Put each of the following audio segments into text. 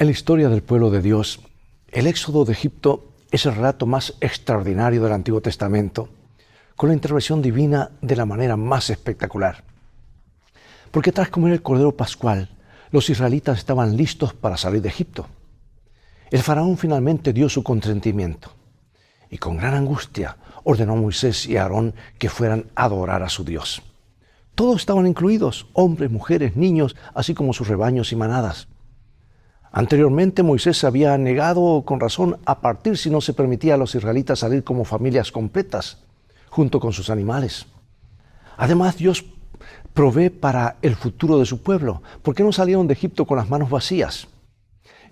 En la historia del pueblo de Dios, el éxodo de Egipto es el relato más extraordinario del Antiguo Testamento, con la intervención divina de la manera más espectacular. Porque tras comer el cordero pascual, los israelitas estaban listos para salir de Egipto. El faraón finalmente dio su consentimiento y con gran angustia ordenó a Moisés y a Aarón que fueran a adorar a su Dios. Todos estaban incluidos, hombres, mujeres, niños, así como sus rebaños y manadas. Anteriormente Moisés se había negado con razón a partir si no se permitía a los israelitas salir como familias completas, junto con sus animales. Además, Dios provee para el futuro de su pueblo. ¿Por qué no salieron de Egipto con las manos vacías?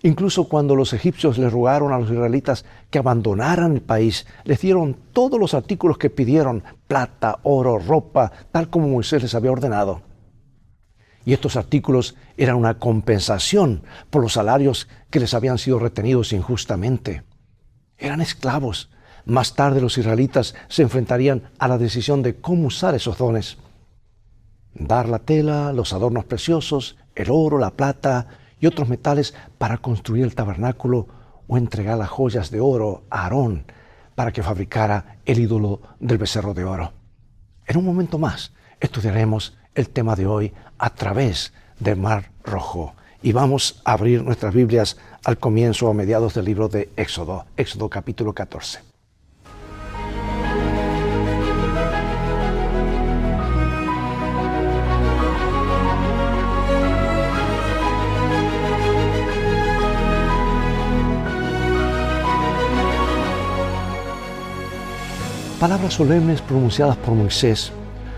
Incluso cuando los egipcios les rogaron a los israelitas que abandonaran el país, les dieron todos los artículos que pidieron, plata, oro, ropa, tal como Moisés les había ordenado. Y estos artículos eran una compensación por los salarios que les habían sido retenidos injustamente. Eran esclavos. Más tarde los israelitas se enfrentarían a la decisión de cómo usar esos dones. Dar la tela, los adornos preciosos, el oro, la plata y otros metales para construir el tabernáculo o entregar las joyas de oro a Aarón para que fabricara el ídolo del becerro de oro. En un momento más estudiaremos el tema de hoy a través del Mar Rojo. Y vamos a abrir nuestras Biblias al comienzo o a mediados del libro de Éxodo, Éxodo capítulo 14. Palabras solemnes pronunciadas por Moisés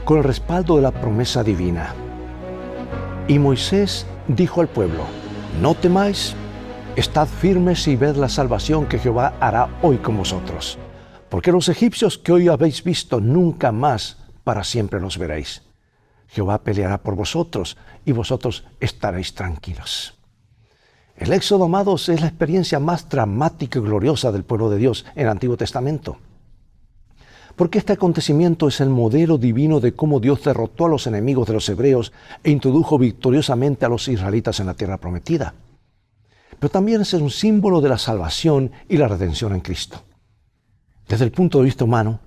con el respaldo de la promesa divina. Y Moisés dijo al pueblo: no temáis, estad firmes y ved la salvación que Jehová hará hoy con vosotros. Porque los egipcios que hoy habéis visto, nunca más para siempre los veréis. Jehová peleará por vosotros y vosotros estaréis tranquilos. El Éxodo, amados, es la experiencia más dramática y gloriosa del pueblo de Dios en el Antiguo Testamento. Porque este acontecimiento es el modelo divino de cómo Dios derrotó a los enemigos de los hebreos e introdujo victoriosamente a los israelitas en la tierra prometida. Pero también es un símbolo de la salvación y la redención en Cristo. Desde el punto de vista humano,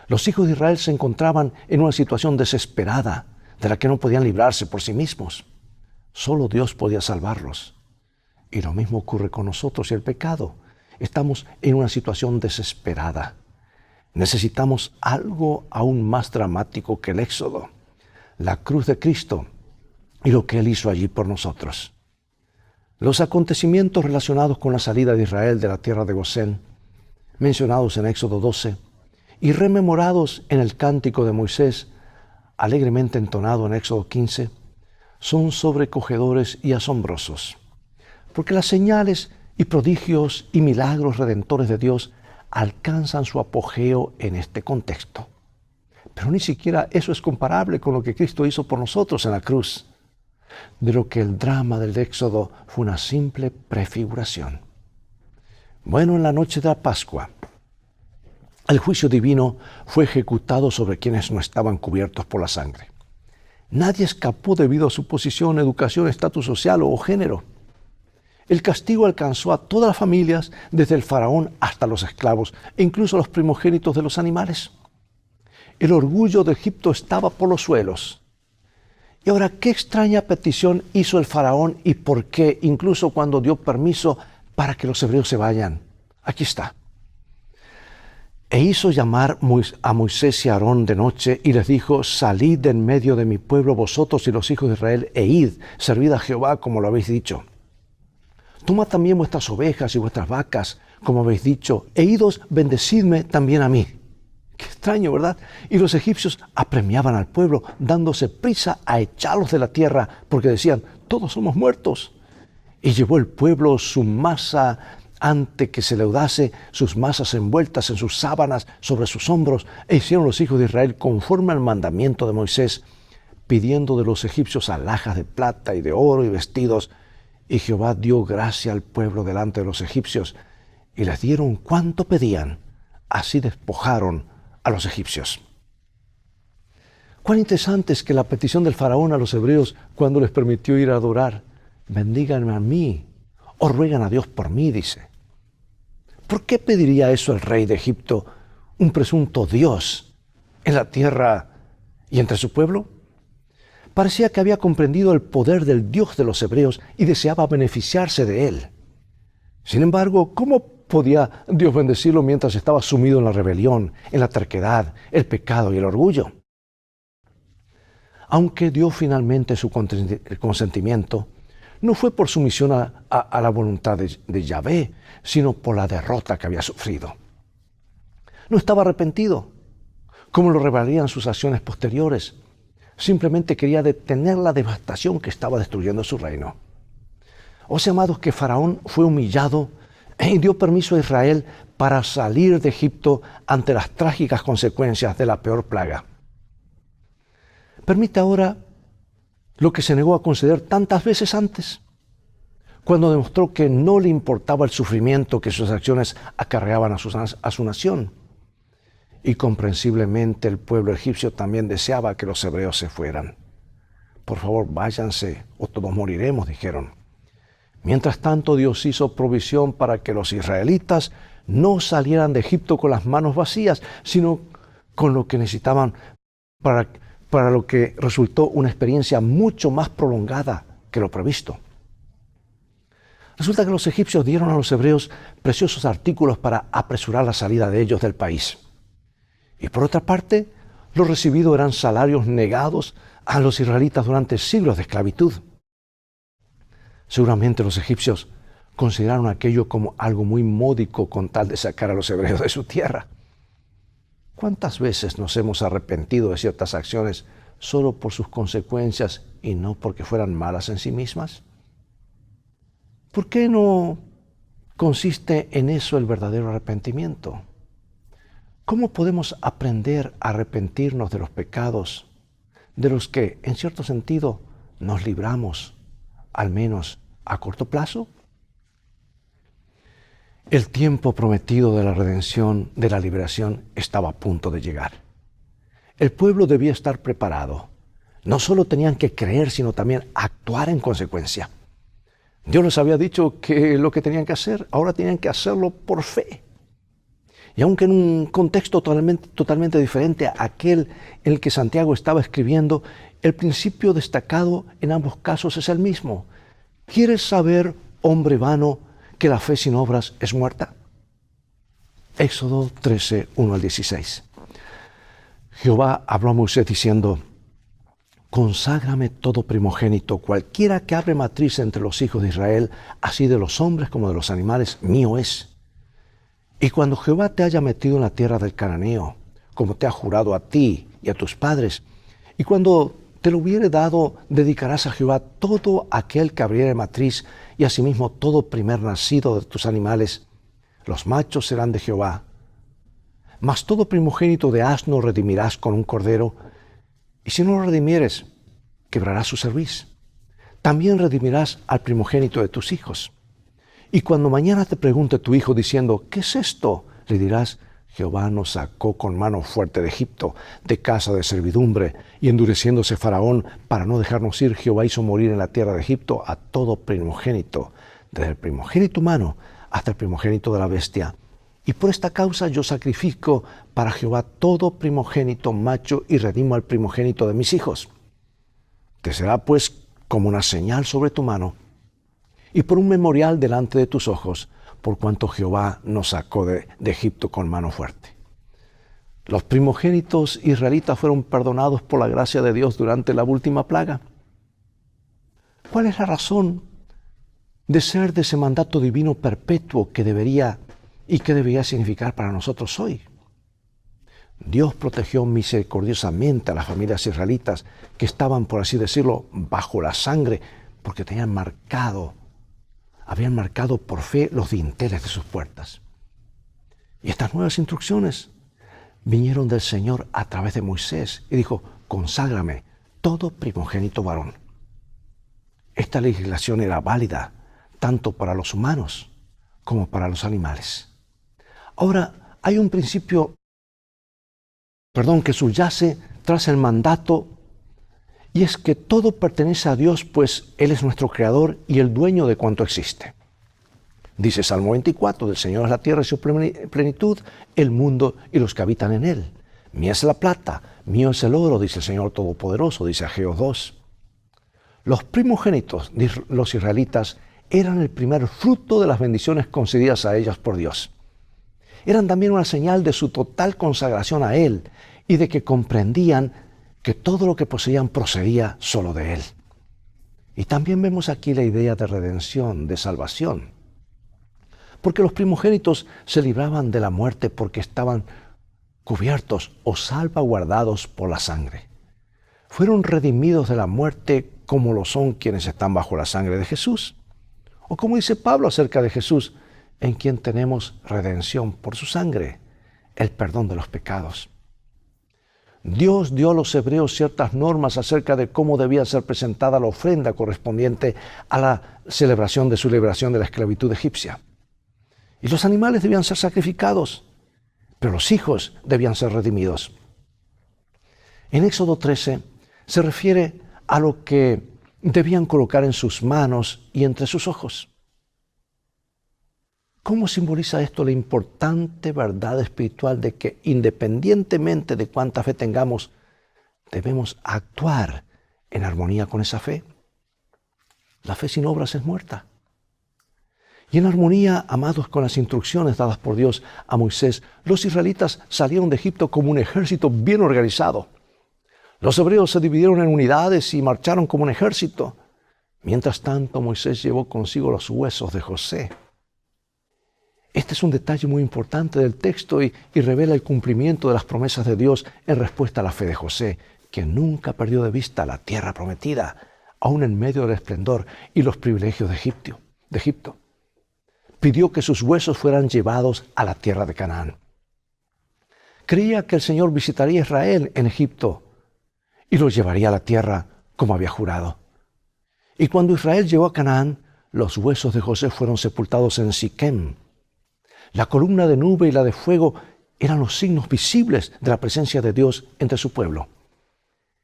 los hijos de Israel se encontraban en una situación desesperada, de la que no podían librarse por sí mismos. Solo Dios podía salvarlos. Y lo mismo ocurre con nosotros y el pecado. Estamos en una situación desesperada. Necesitamos algo aún más dramático que el Éxodo, la cruz de Cristo y lo que Él hizo allí por nosotros. Los acontecimientos relacionados con la salida de Israel de la tierra de Gosén, mencionados en Éxodo 12 y rememorados en el cántico de Moisés, alegremente entonado en Éxodo 15, son sobrecogedores y asombrosos, porque las señales y prodigios y milagros redentores de Dios alcanzan su apogeo en este contexto. Pero ni siquiera eso es comparable con lo que Cristo hizo por nosotros en la cruz, de lo que el drama del Éxodo fue una simple prefiguración. Bueno, en la noche de la Pascua, el juicio divino fue ejecutado sobre quienes no estaban cubiertos por la sangre. Nadie escapó debido a su posición, educación, estatus social o género. El castigo alcanzó a todas las familias, desde el faraón hasta los esclavos, e incluso a los primogénitos de los animales. El orgullo de Egipto estaba por los suelos. Y ahora, ¿qué extraña petición hizo el faraón y por qué, incluso cuando dio permiso para que los hebreos se vayan? Aquí está. E hizo llamar a Moisés y a Aarón de noche y les dijo: salid de en medio de mi pueblo vosotros y los hijos de Israel, e id, servid a Jehová como lo habéis dicho. Tomad también vuestras ovejas y vuestras vacas, como habéis dicho, e idos, bendecidme también a mí. Qué extraño, ¿verdad? Y los egipcios apremiaban al pueblo, dándose prisa a echarlos de la tierra, porque decían: todos somos muertos. Y llevó el pueblo su masa ante que se leudase, sus masas envueltas en sus sábanas sobre sus hombros, e hicieron los hijos de Israel conforme al mandamiento de Moisés, pidiendo de los egipcios alhajas de plata y de oro y vestidos. Y Jehová dio gracia al pueblo delante de los egipcios, y les dieron cuanto pedían. Así despojaron a los egipcios. Cuán interesante es que la petición del faraón a los hebreos cuando les permitió ir a adorar: bendíganme a mí, o ruegan a Dios por mí, dice. ¿Por qué pediría eso el rey de Egipto, un presunto Dios, en la tierra y entre su pueblo? Parecía que había comprendido el poder del Dios de los hebreos y deseaba beneficiarse de él. Sin embargo, ¿cómo podía Dios bendecirlo mientras estaba sumido en la rebelión, en la terquedad, el pecado y el orgullo? Aunque dio finalmente su consentimiento, no fue por sumisión a la voluntad de Yahvé, sino por la derrota que había sufrido. No estaba arrepentido, como lo revelarían sus acciones posteriores. Simplemente quería detener la devastación que estaba destruyendo su reino. O sea, amados, que Faraón fue humillado y dio permiso a Israel para salir de Egipto ante las trágicas consecuencias de la peor plaga. Permite ahora lo que se negó a conceder tantas veces antes, cuando demostró que no le importaba el sufrimiento que sus acciones acarreaban a su nación. Y comprensiblemente el pueblo egipcio también deseaba que los hebreos se fueran. Por favor, váyanse o todos moriremos, dijeron. Mientras tanto, Dios hizo provisión para que los israelitas no salieran de Egipto con las manos vacías, sino con lo que necesitaban para lo que resultó una experiencia mucho más prolongada que lo previsto. Resulta que los egipcios dieron a los hebreos preciosos artículos para apresurar la salida de ellos del país. Y por otra parte, lo recibido eran salarios negados a los israelitas durante siglos de esclavitud. Seguramente los egipcios consideraron aquello como algo muy módico con tal de sacar a los hebreos de su tierra. ¿Cuántas veces nos hemos arrepentido de ciertas acciones solo por sus consecuencias y no porque fueran malas en sí mismas? ¿Por qué no consiste en eso el verdadero arrepentimiento? ¿Cómo podemos aprender a arrepentirnos de los pecados de los que, en cierto sentido, nos libramos, al menos a corto plazo? El tiempo prometido de la redención, de la liberación, estaba a punto de llegar. El pueblo debía estar preparado. No solo tenían que creer, sino también actuar en consecuencia. Dios les había dicho que lo que tenían que hacer, ahora tenían que hacerlo por fe. Y aunque en un contexto totalmente diferente a aquel en el que Santiago estaba escribiendo, el principio destacado en ambos casos es el mismo. ¿Quieres saber, hombre vano, que la fe sin obras es muerta? Éxodo 13, 1 al 16. Jehová habló a Moisés diciendo: conságrame todo primogénito, cualquiera que abre matriz entre los hijos de Israel, así de los hombres como de los animales, mío es. Y cuando Jehová te haya metido en la tierra del cananeo, como te ha jurado a ti y a tus padres, y cuando te lo hubiere dado, dedicarás a Jehová todo aquel que abriere matriz, y asimismo todo primer nacido de tus animales. Los machos serán de Jehová. Mas todo primogénito de asno redimirás con un cordero, y si no lo redimieres, quebrarás su cerviz. También redimirás al primogénito de tus hijos. Y cuando mañana te pregunte tu hijo diciendo: ¿qué es esto?, le dirás: Jehová nos sacó con mano fuerte de Egipto, de casa de servidumbre, y endureciéndose Faraón para no dejarnos ir, Jehová hizo morir en la tierra de Egipto a todo primogénito, desde el primogénito humano hasta el primogénito de la bestia. Y por esta causa yo sacrifico para Jehová todo primogénito macho y redimo al primogénito de mis hijos. Te será pues como una señal sobre tu mano y por un memorial delante de tus ojos, por cuanto Jehová nos sacó de Egipto con mano fuerte. Los primogénitos israelitas fueron perdonados por la gracia de Dios durante la última plaga. ¿Cuál es la razón de ser de ese mandato divino perpetuo que debería significar para nosotros hoy? Dios protegió misericordiosamente a las familias israelitas que estaban, por así decirlo, bajo la sangre, porque habían marcado por fe los dinteles de sus puertas. Y estas nuevas instrucciones vinieron del Señor a través de Moisés y dijo: conságrame todo primogénito varón. Esta legislación era válida tanto para los humanos como para los animales. Ahora, hay un principio, que subyace tras el mandato, y es que todo pertenece a Dios, pues Él es nuestro creador y el dueño de cuanto existe. Dice Salmo 24, del Señor es la tierra y su plenitud, el mundo y los que habitan en él. Mía es la plata, mío es el oro, dice el Señor Todopoderoso, dice Ageo 2. Los primogénitos de los israelitas eran el primer fruto de las bendiciones concedidas a ellos por Dios. Eran también una señal de su total consagración a Él y de que comprendían que todo lo que poseían procedía solo de Él. Y también vemos aquí la idea de redención, de salvación. Porque los primogénitos se libraban de la muerte porque estaban cubiertos o salvaguardados por la sangre. Fueron redimidos de la muerte como lo son quienes están bajo la sangre de Jesús. O como dice Pablo acerca de Jesús, en quien tenemos redención por su sangre, el perdón de los pecados. Dios dio a los hebreos ciertas normas acerca de cómo debía ser presentada la ofrenda correspondiente a la celebración de su liberación de la esclavitud egipcia. Y los animales debían ser sacrificados, pero los hijos debían ser redimidos. En Éxodo 13 se refiere a lo que debían colocar en sus manos y entre sus ojos. ¿Cómo simboliza esto la importante verdad espiritual de que independientemente de cuánta fe tengamos, debemos actuar en armonía con esa fe? La fe sin obras es muerta. Y en armonía, amados, con las instrucciones dadas por Dios a Moisés, los israelitas salieron de Egipto como un ejército bien organizado. Los hebreos se dividieron en unidades y marcharon como un ejército. Mientras tanto, Moisés llevó consigo los huesos de José. Este es un detalle muy importante del texto y revela el cumplimiento de las promesas de Dios en respuesta a la fe de José, que nunca perdió de vista la tierra prometida, aún en medio del esplendor y los privilegios de Egipto. Pidió que sus huesos fueran llevados a la tierra de Canaán. Creía que el Señor visitaría a Israel en Egipto y los llevaría a la tierra como había jurado. Y cuando Israel llegó a Canaán, los huesos de José fueron sepultados en Siquem. La columna de nube y la de fuego eran los signos visibles de la presencia de Dios entre su pueblo.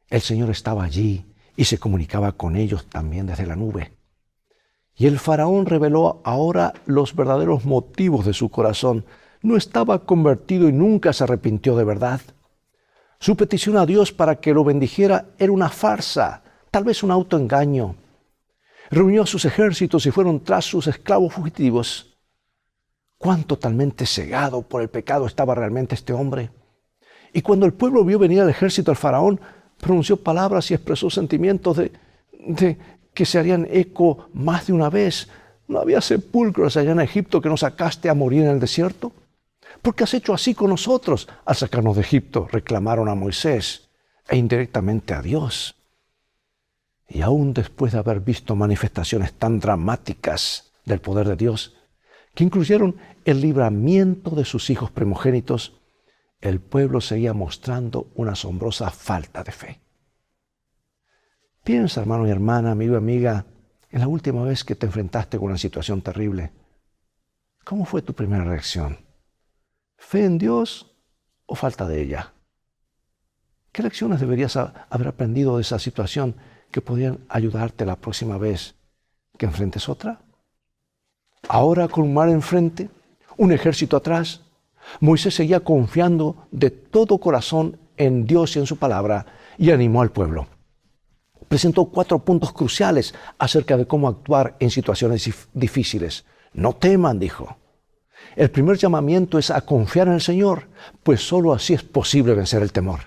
El Señor estaba allí y se comunicaba con ellos también desde la nube. Y el faraón reveló ahora los verdaderos motivos de su corazón. No estaba convertido y nunca se arrepintió de verdad. Su petición a Dios para que lo bendijera era una farsa, tal vez un autoengaño. Reunió a sus ejércitos y fueron tras sus esclavos fugitivos. Cuán totalmente cegado por el pecado estaba realmente este hombre. Y cuando el pueblo vio venir al ejército al faraón, pronunció palabras y expresó sentimientos de que se harían eco más de una vez. ¿No había sepulcros allá en Egipto que nos sacaste a morir en el desierto? ¿Por qué has hecho así con nosotros al sacarnos de Egipto? Reclamaron a Moisés e indirectamente a Dios. Y aún después de haber visto manifestaciones tan dramáticas del poder de Dios, que incluyeron el libramiento de sus hijos primogénitos, el pueblo seguía mostrando una asombrosa falta de fe. Piensa, hermano y hermana, amigo y amiga, en la última vez que te enfrentaste con una situación terrible. ¿Cómo fue tu primera reacción? ¿Fe en Dios o falta de ella? ¿Qué lecciones deberías haber aprendido de esa situación que podrían ayudarte la próxima vez que enfrentes otra? Ahora, con un mar enfrente, un ejército atrás, Moisés seguía confiando de todo corazón en Dios y en su palabra y animó al pueblo. Presentó 4 puntos cruciales acerca de cómo actuar en situaciones difíciles. No teman, dijo. El primer llamamiento es a confiar en el Señor, pues solo así es posible vencer el temor.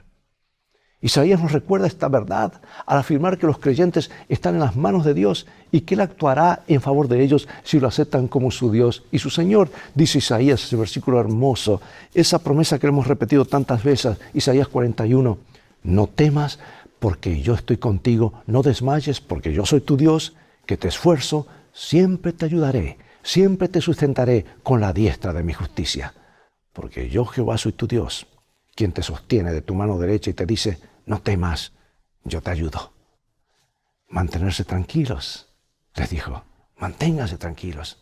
Isaías nos recuerda esta verdad al afirmar que los creyentes están en las manos de Dios y que Él actuará en favor de ellos si lo aceptan como su Dios y su Señor. Dice Isaías, ese versículo hermoso, esa promesa que hemos repetido tantas veces, Isaías 41, no temas porque yo estoy contigo, no desmayes porque yo soy tu Dios, que te esfuerzo, siempre te ayudaré, siempre te sustentaré con la diestra de mi justicia. Porque yo Jehová soy tu Dios, quien te sostiene de tu mano derecha y te dice, no temas, yo te ayudo. Mantenerse tranquilos, les dijo, manténganse tranquilos.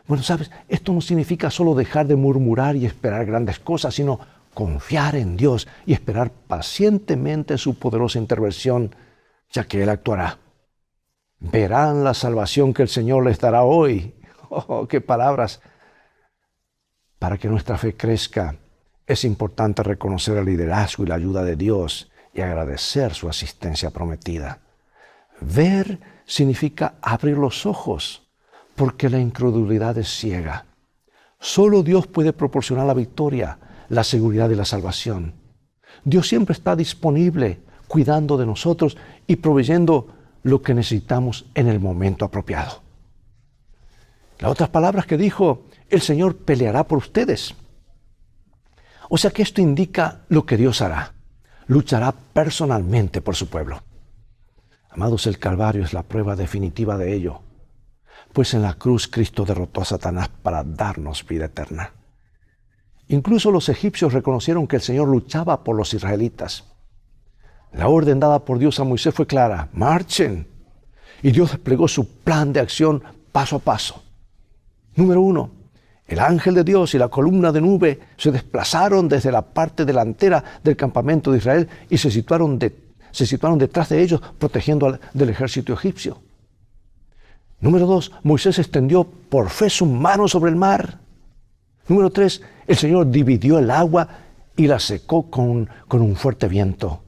Bueno, sabes, esto no significa solo dejar de murmurar y esperar grandes cosas, sino confiar en Dios y esperar pacientemente su poderosa intervención, ya que Él actuará. Verán la salvación que el Señor les dará hoy. Oh, qué palabras. Para que nuestra fe crezca, es importante reconocer el liderazgo y la ayuda de Dios y agradecer su asistencia prometida. Ver significa abrir los ojos, porque la incredulidad es ciega. Solo Dios puede proporcionar la victoria, la seguridad y la salvación. Dios siempre está disponible, cuidando de nosotros y proveyendo lo que necesitamos en el momento apropiado. Las otras palabras que dijo, el Señor peleará por ustedes. O sea que esto indica lo que Dios hará. Luchará personalmente por su pueblo. Amados, el Calvario es la prueba definitiva de ello. Pues en la cruz Cristo derrotó a Satanás para darnos vida eterna. Incluso los egipcios reconocieron que el Señor luchaba por los israelitas. La orden dada por Dios a Moisés fue clara: marchen. Y Dios desplegó su plan de acción paso a paso. Número 1. El ángel de Dios y la columna de nube se desplazaron desde la parte delantera del campamento de Israel y se situaron detrás de ellos, protegiendo del ejército egipcio. Número 2. Moisés extendió por fe su mano sobre el mar. Número 3. El Señor dividió el agua y la secó con un fuerte viento.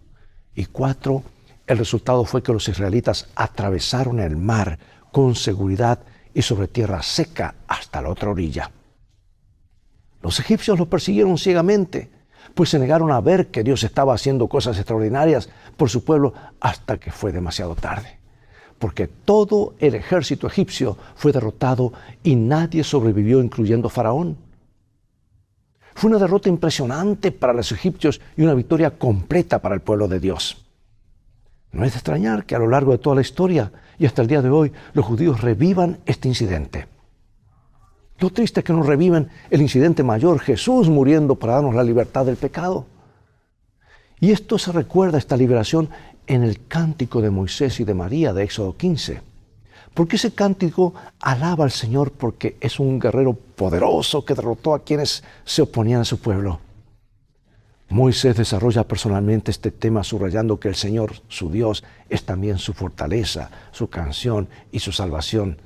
Y 4. El resultado fue que los israelitas atravesaron el mar con seguridad y sobre tierra seca hasta la otra orilla. Los egipcios los persiguieron ciegamente, pues se negaron a ver que Dios estaba haciendo cosas extraordinarias por su pueblo hasta que fue demasiado tarde. Porque todo el ejército egipcio fue derrotado y nadie sobrevivió, incluyendo Faraón. Fue una derrota impresionante para los egipcios y una victoria completa para el pueblo de Dios. No es de extrañar que a lo largo de toda la historia y hasta el día de hoy los judíos revivan este incidente. Lo triste es que no reviven el incidente mayor, Jesús muriendo para darnos la libertad del pecado. Y esto se recuerda, esta liberación, en el cántico de Moisés y de María de Éxodo 15. Porque ese cántico alaba al Señor porque es un guerrero poderoso que derrotó a quienes se oponían a su pueblo. Moisés desarrolla personalmente este tema subrayando que el Señor, su Dios, es también su fortaleza, su canción y su salvación.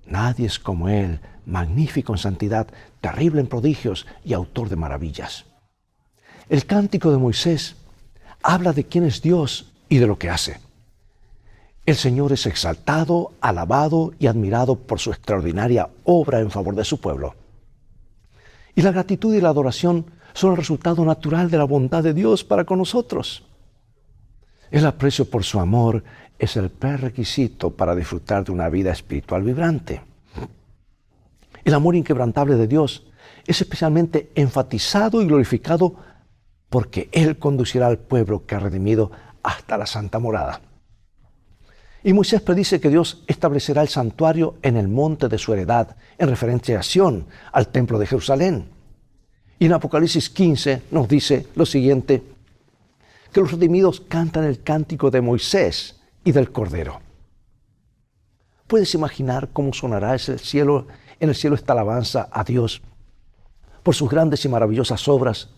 Nadie es como Él, magnífico en santidad, terrible en prodigios y autor de maravillas. El cántico de Moisés habla de quién es Dios y de lo que hace. El Señor es exaltado, alabado y admirado por su extraordinaria obra en favor de su pueblo. Y la gratitud y la adoración son el resultado natural de la bondad de Dios para con nosotros. El aprecio por su amor es el prerequisito para disfrutar de una vida espiritual vibrante. El amor inquebrantable de Dios es especialmente enfatizado y glorificado porque Él conducirá al pueblo que ha redimido hasta la santa morada. Y Moisés predice que Dios establecerá el santuario en el monte de su heredad, en referenciación al templo de Jerusalén. Y en Apocalipsis 15 nos dice lo siguiente, que los redimidos cantan el cántico de Moisés y del Cordero. ¿Puedes imaginar cómo sonará en el cielo esta alabanza a Dios por sus grandes y maravillosas obras,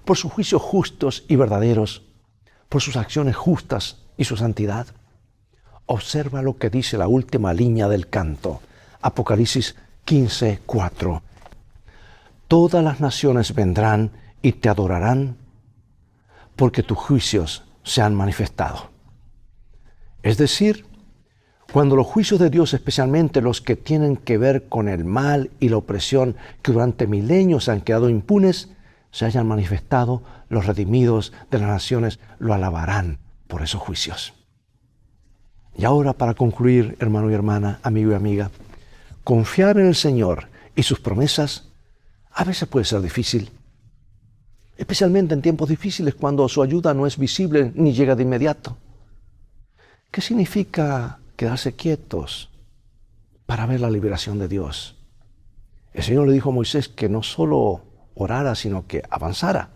por sus juicios justos y verdaderos, por sus acciones justas y su santidad? Observa lo que dice la última línea del canto, Apocalipsis 15, 4. Todas las naciones vendrán y te adorarán porque tus juicios se han manifestado. Es decir, cuando los juicios de Dios, especialmente los que tienen que ver con el mal y la opresión que durante milenios han quedado impunes, se hayan manifestado, los redimidos de las naciones lo alabarán por esos juicios. Y ahora, para concluir, hermano y hermana, amigo y amiga, confiar en el Señor y sus promesas a veces puede ser difícil, especialmente en tiempos difíciles cuando su ayuda no es visible ni llega de inmediato. ¿Qué significa quedarse quietos para ver la liberación de Dios? El Señor le dijo a Moisés que no solo orara, sino que avanzara.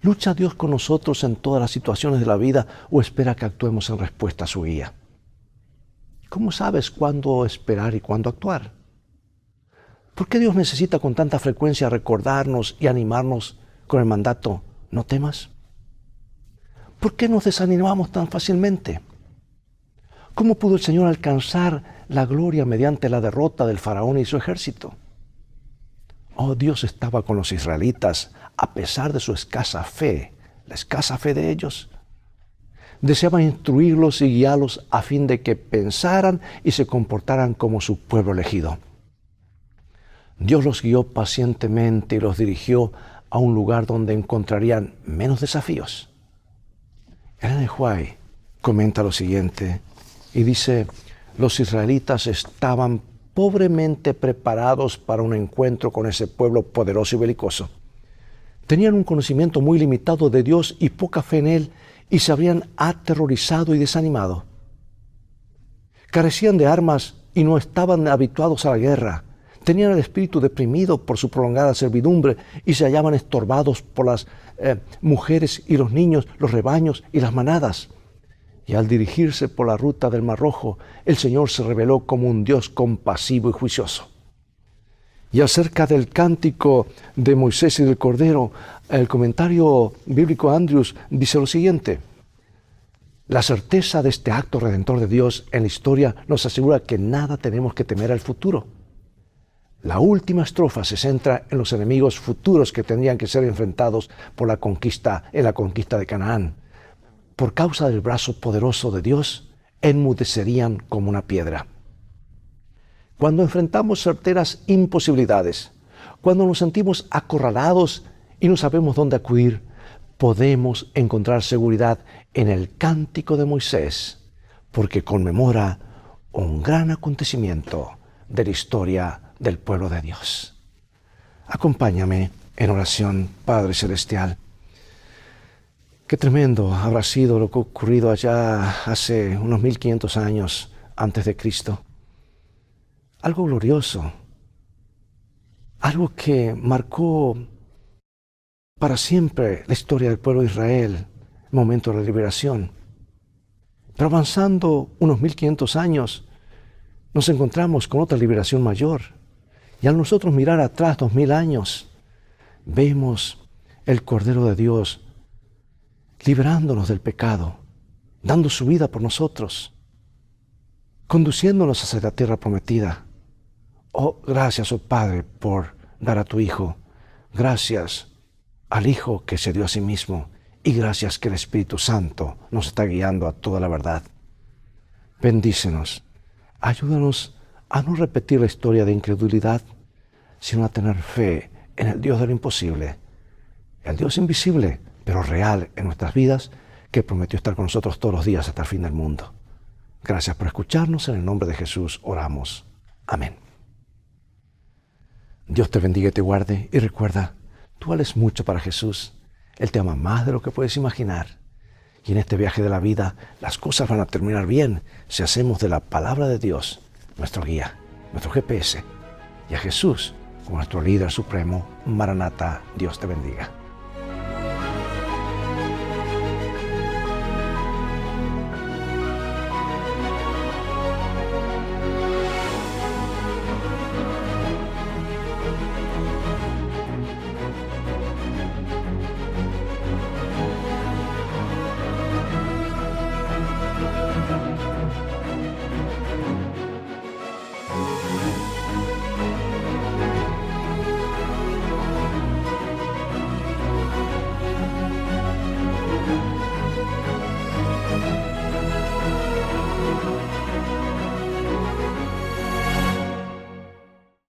¿Lucha Dios con nosotros en todas las situaciones de la vida o espera que actuemos en respuesta a su guía? ¿Cómo sabes cuándo esperar y cuándo actuar? ¿Por qué Dios necesita con tanta frecuencia recordarnos y animarnos con el mandato, no temas? ¿Por qué nos desanimamos tan fácilmente? ¿Cómo pudo el Señor alcanzar la gloria mediante la derrota del faraón y su ejército? Oh, Dios estaba con los israelitas a pesar de su escasa fe, la escasa fe de ellos. Deseaba instruirlos y guiarlos a fin de que pensaran y se comportaran como su pueblo elegido. Dios los guió pacientemente y los dirigió a un lugar donde encontrarían menos desafíos. Ellen G. White comenta lo siguiente y dice: los israelitas estaban pobremente preparados para un encuentro con ese pueblo poderoso y belicoso. Tenían un conocimiento muy limitado de Dios y poca fe en Él, y se habrían aterrorizado y desanimado. Carecían de armas y no estaban habituados a la guerra. Tenían el espíritu deprimido por su prolongada servidumbre y se hallaban estorbados por las mujeres y los niños, los rebaños y las manadas. Y al dirigirse por la ruta del Mar Rojo, el Señor se reveló como un Dios compasivo y juicioso. Y acerca del cántico de Moisés y del Cordero, el comentario bíblico Andrews dice lo siguiente: la certeza de este acto redentor de Dios en la historia nos asegura que nada tenemos que temer al futuro. La última estrofa se centra en los enemigos futuros que tendrían que ser enfrentados por la conquista de Canaán. Por causa del brazo poderoso de Dios, enmudecerían como una piedra. Cuando enfrentamos certeras imposibilidades, cuando nos sentimos acorralados y no sabemos dónde acudir, podemos encontrar seguridad en el cántico de Moisés, porque conmemora un gran acontecimiento de la historia del pueblo de Dios. Acompáñame en oración, Padre Celestial. Qué tremendo habrá sido lo que ha ocurrido allá hace unos 1500 años antes de Cristo. Algo glorioso, algo que marcó para siempre la historia del pueblo de Israel, el momento de la liberación. Pero avanzando unos 1500 años, nos encontramos con otra liberación mayor. Y al nosotros mirar atrás 2000 años, vemos el Cordero de Dios liberándonos del pecado, dando su vida por nosotros, conduciéndonos hacia la tierra prometida. Oh, gracias, oh Padre, por dar a tu Hijo. Gracias al Hijo que se dio a sí mismo. Y gracias que el Espíritu Santo nos está guiando a toda la verdad. Bendícenos. Ayúdanos a no repetir la historia de incredulidad, sino a tener fe en el Dios de lo imposible, el Dios invisible, pero real en nuestras vidas, que prometió estar con nosotros todos los días hasta el fin del mundo. Gracias por escucharnos. En el nombre de Jesús oramos. Amén. Dios te bendiga y te guarde. Y recuerda, tú vales mucho para Jesús. Él te ama más de lo que puedes imaginar. Y en este viaje de la vida, las cosas van a terminar bien si hacemos de la palabra de Dios nuestro guía, nuestro GPS, y a Jesús como nuestro líder supremo. Maranata, Dios te bendiga.